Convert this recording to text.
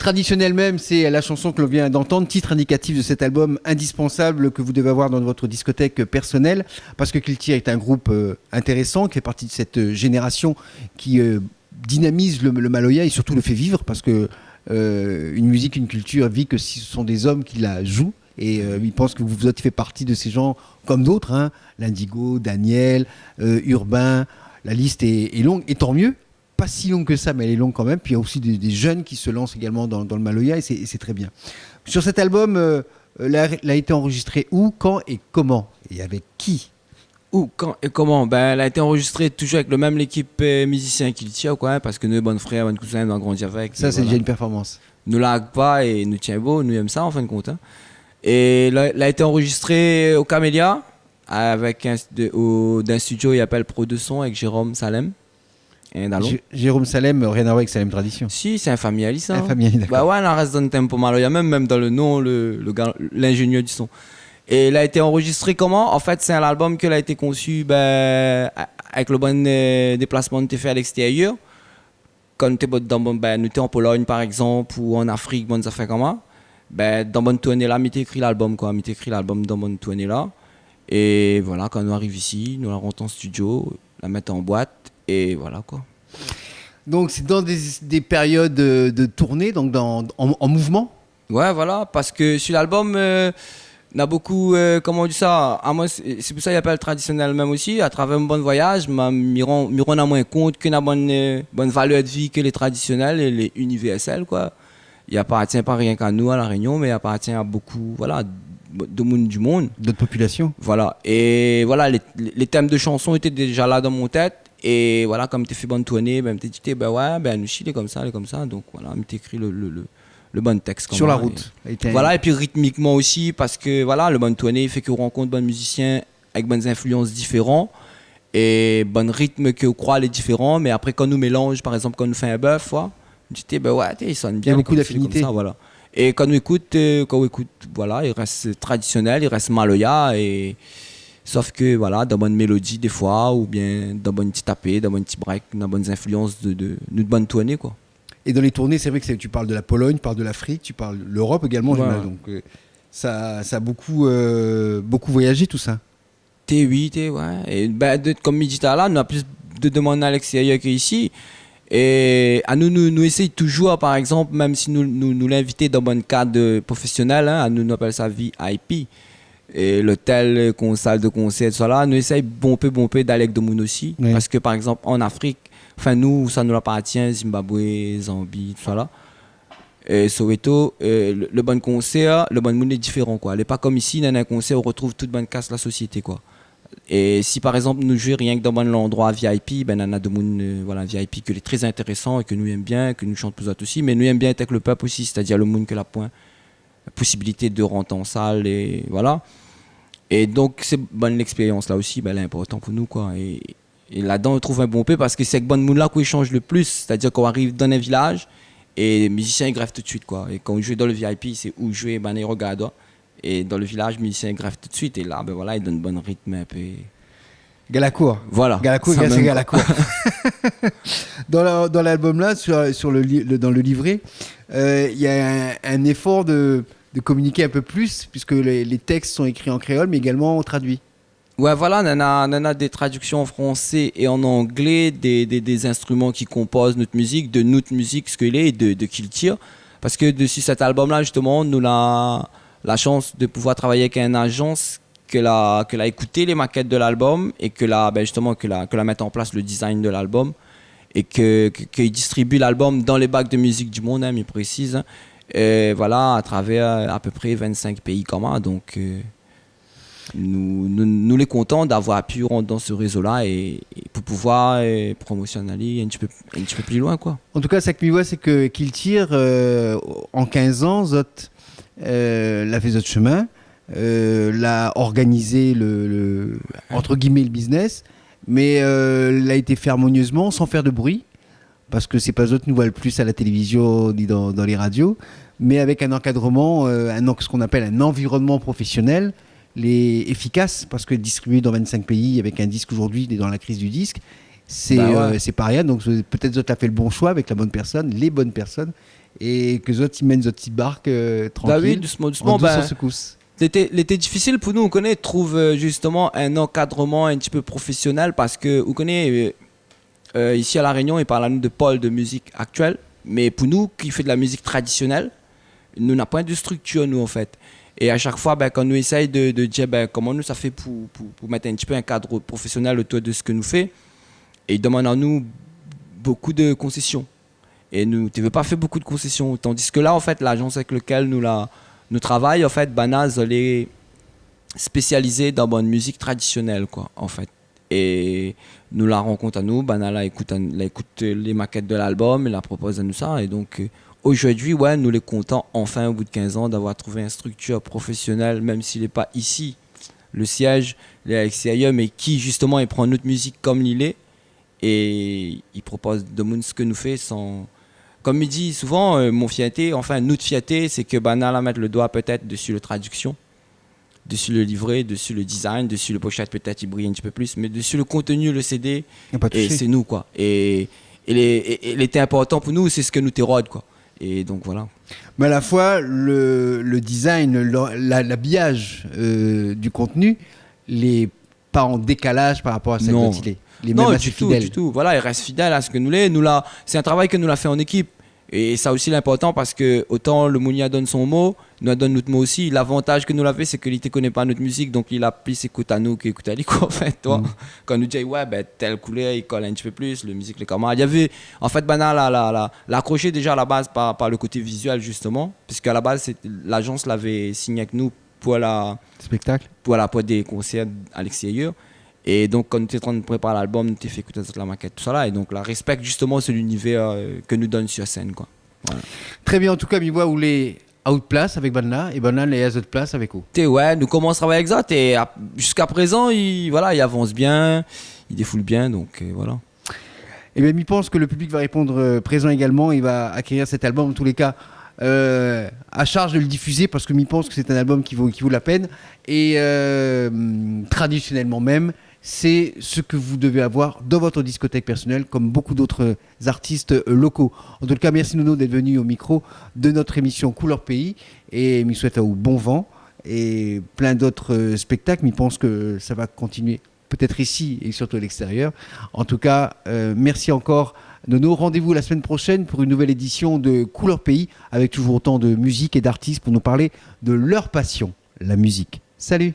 traditionnel même, c'est la chanson que l'on vient d'entendre, titre indicatif de cet album indispensable que vous devez avoir dans votre discothèque personnelle, parce que Kiltir est un groupe intéressant, qui fait partie de cette génération qui dynamise le Maloya et surtout le fait vivre, parce que une musique, une culture vit que si ce sont des hommes qui la jouent. Et il pense que vous avez fait partie de ces gens comme d'autres, hein, l'Indigo, Daniel, Urbain, la liste est longue, et tant mieux. Pas si longue que ça, mais elle est longue quand même. Puis il y a aussi des jeunes qui se lancent également dans le Maloya, et c'est très bien. Sur cet album, il a été enregistré où, quand et comment? Et avec qui? Où, quand et comment? Ben, elle a été enregistrée toujours avec le même équipe musicien qu'il tient, quoi, hein, parce que nous, bons frères, bons cousins, nous avons grandi avec. Ça, c'est déjà une performance. Nous lag pas et nous tient beau, nous aimons ça en fin de compte. Hein. Et là, elle a été enregistrée au Camélia, avec d'un studio, il appelle Pro de Son, avec Jérôme Salem. Jérôme Salem, rien à voir avec Salem Tradition. Si, c'est un familialiste. Hein. Un familialiste, bah ouais, on reste dans le tempo Maloya, même dans le nom, l'ingénieur du son. Et elle a été enregistrée comment? En fait, c'est un album qui a été conçu avec le bon déplacement que tu fait à l'extérieur. Quand tu es en Pologne, par exemple, ou en Afrique, bonnes affaires comme ça. Dans bonne tournée là, tu écrit l'album, quoi. Tu écrit l'album dans bonne tournée là. Et voilà, quand nous arrive ici, nous la rentrons en studio, la mettons en boîte. Et voilà quoi. Donc c'est dans des périodes de tournée, donc en mouvement. Ouais, voilà, parce que sur l'album, on a beaucoup, comment on dit ça, c'est pour ça qu'il appelle traditionnel même aussi, à travers un bon voyage, je rends moins compte qu'il y a une bonne valeur de vie que les traditionnels et les universels quoi. Il appartient pas rien qu'à nous à La Réunion, mais il appartient à beaucoup, voilà, de monde du monde. D'autres populations. Voilà, et voilà, les thèmes de chansons étaient déjà là dans mon tête. Et voilà, comme tu fais bonne tournée, tu dis, nous chiller comme ça, donc voilà, tu écris le bon texte. Sur la route. Voilà, et puis rythmiquement aussi, parce que voilà, le bonne tournée fait qu'on rencontre bons musiciens avec bonnes influences différentes, et bon rythme que croit les différents, mais après quand nous mélange, par exemple, quand nous fait un bœuf, tu dis, il sonne bien. Il y a beaucoup d'affinités. Voilà. Et quand on écoute, voilà, il reste traditionnel, il reste Maloya, et. Sauf que voilà, dans bonne mélodie des fois, ou bien dans bonne petite tapée, dans bonne petit break, dans bonnes influences de bonne tournée quoi. Et dans les tournées, c'est vrai que tu parles de la Pologne, tu parles de l'Afrique, tu parles de l'Europe également. Ouais. Donc ça a beaucoup voyagé tout ça. Oui, ouais. Et comme il dit là, on a plus de demandes à l'extérieur qu'ici. Et à nous essayons toujours, par exemple, même si nous l'invitons dans un cadre professionnel, hein, nous appelle ça VIP. Et l'hôtel, salle de concert, tout ça là, nous essayons bomper d'aller avec de monde aussi. Oui. Parce que par exemple en Afrique, nous, ça nous appartient, Zimbabwe, Zambie, tout ça là. Et Soweto, le bon concert, le bon monde est différent quoi. Il n'est pas comme ici, dans un concert, on retrouve toute bonne casse la société quoi. Et si par exemple nous jouons rien que dans un endroit VIP, on a de monde VIP qui est très intéressant et que nous aimons bien, que nous chantons plus aussi, mais nous aimons bien être avec le peuple aussi, c'est-à-dire le monde que la point. Possibilité de rentrer en salle et voilà, et donc c'est bonne l'expérience là aussi, elle est importante pour nous quoi, et là-dedans on trouve un bon peu parce que c'est avec bon monde là qu'on échange le plus, c'est-à-dire qu'on arrive dans un village et les musiciens ils grèvent tout de suite quoi, et quand on joue dans le VIP c'est où jouer, ils regardent, et dans le village les musiciens grèvent tout de suite, et là voilà ils donnent bon rythme un peu. Galacourt. Voilà. Galacourt, c'est Galacourt. Dans l'album là, dans le livret, il y a un effort de communiquer un peu plus, puisque les textes sont écrits en créole, mais également traduits. Ouais, voilà, on a des traductions en français et en anglais, des instruments qui composent notre musique, ce qu'il est, et de qui le tire. Parce que dessus cet album-là, justement, nous avons la chance de pouvoir travailler avec une agence que l'a écouté les maquettes de l'album et que la mette en place le design de l'album, et qu'il distribue l'album dans les bacs de musique du monde, hein, il précise. Hein. Et voilà, à travers à peu près 25 pays communs. Donc, nous les contents d'avoir pu rentrer dans ce réseau-là et pour pouvoir promotionner un petit peu plus loin, quoi. En tout cas, ça que je vois, c'est qu'il tire en 15 ans, l'a fait notre chemin, l'a organisé entre guillemets le business, mais l'a été fait harmonieusement, sans faire de bruit. Parce que c'est pas eux qui nous voient le plus à la télévision ni dans les radios, mais avec un encadrement, ce qu'on appelle un environnement professionnel, efficace, parce que distribué dans 25 pays avec un disque aujourd'hui, dans la crise du disque, c'est pas rien. Donc peut-être que tu as fait le bon choix avec la bonne personne, les bonnes personnes, et que les autres ils mènent notre petite barque tranquille. Bah oui, doucement, doucement. En douce secousse. L'été difficile pour nous, on connaît, trouve justement un encadrement un petit peu professionnel parce que, on connaît, ici à La Réunion, il parle à nous de pôle de musique actuelle, mais pour nous, qui fait de la musique traditionnelle, nous n'avons pas de structure, nous, en fait. Et à chaque fois, ben, quand nous essayons de dire ben, comment nous, ça fait pour mettre un petit peu un cadre professionnel autour de ce que nous fait, et ils demandent à nous beaucoup de concessions. Et nous, tu ne veux pas faire beaucoup de concessions. Tandis que là, en fait, l'agence avec laquelle nous travaillons, en fait, Banaz, elle est spécialisée dans la musique traditionnelle, quoi, en fait. Et nous la rencontre à nous, Banal la écoute les maquettes de l'album, elle la propose à nous ça. Et donc, aujourd'hui, ouais, nous les contents, enfin, au bout de 15 ans, d'avoir trouvé une structure professionnelle, même s'il n'est pas ici, le siège, il est avec ailleurs, mais qui, justement, il prend notre musique comme il est. Et il propose de nous ce que nous fait sans... Comme il dit souvent, mon fierté, enfin notre fierté, c'est que Banal a mettre le doigt peut-être dessus la traduction, dessus le livret, dessus le design, dessus le pochette peut-être il brille un petit peu plus, mais dessus le contenu, le CD, et c'est nous quoi. Et il était important pour nous, c'est ce que nous t'érode quoi. Et donc voilà. Mais à la fois le design, l'habillage du contenu, les pas en décalage par rapport à ce qu'il est. Non, du tout. Voilà, il reste fidèle à ce que nous l'est. C'est un travail que nous l'a fait en équipe. Et ça aussi l'important parce que autant le Mounia donne son mot, nous donne notre mot aussi. L'avantage que nous l'a fait, c'est qu'il ne connaît pas notre musique, donc il a plus écoute à nous qu'écoute à lui, quoi, en fait. Toi. Quand nous dit, ouais, ben, telle couleur, il colle un petit peu plus, le musique, les camarades. Il y avait, en fait, Banal l'accroché déjà à la base par le côté visuel, justement, puisqu'à la base, l'agence l'avait signé avec nous pour spectacle, pour des concerts à l'extérieur. Et donc, quand nous étions en train de préparer l'album, nous t'ai fait écouter toute la maquette, tout ça là. Et donc, la respecte justement, c'est l'univers que nous donne sur scène, quoi. Voilà. Très bien, en tout cas, mi voit où les outplace avec Banla et Banla les autres place avec vous. Ouais, nous commençons à travailler avec ça. Et jusqu'à présent, il avance bien, il défoule bien, donc voilà. Et bien, il pense que le public va répondre présent également. Il va acquérir cet album, en tous les cas. À charge de le diffuser parce que m'y pense que c'est un album qui vaut la peine et traditionnellement même c'est ce que vous devez avoir dans votre discothèque personnelle comme beaucoup d'autres artistes locaux. En tout cas, merci Nono d'être venu au micro de notre émission Couleur Pays et m'y souhaite au bon vent et plein d'autres spectacles. M'y pense que ça va continuer peut-être ici et surtout à l'extérieur. En tout cas, merci encore Nono. Rendez-vous la semaine prochaine pour une nouvelle édition de Couleur Pays avec toujours autant de musique et d'artistes pour nous parler de leur passion, la musique. Salut!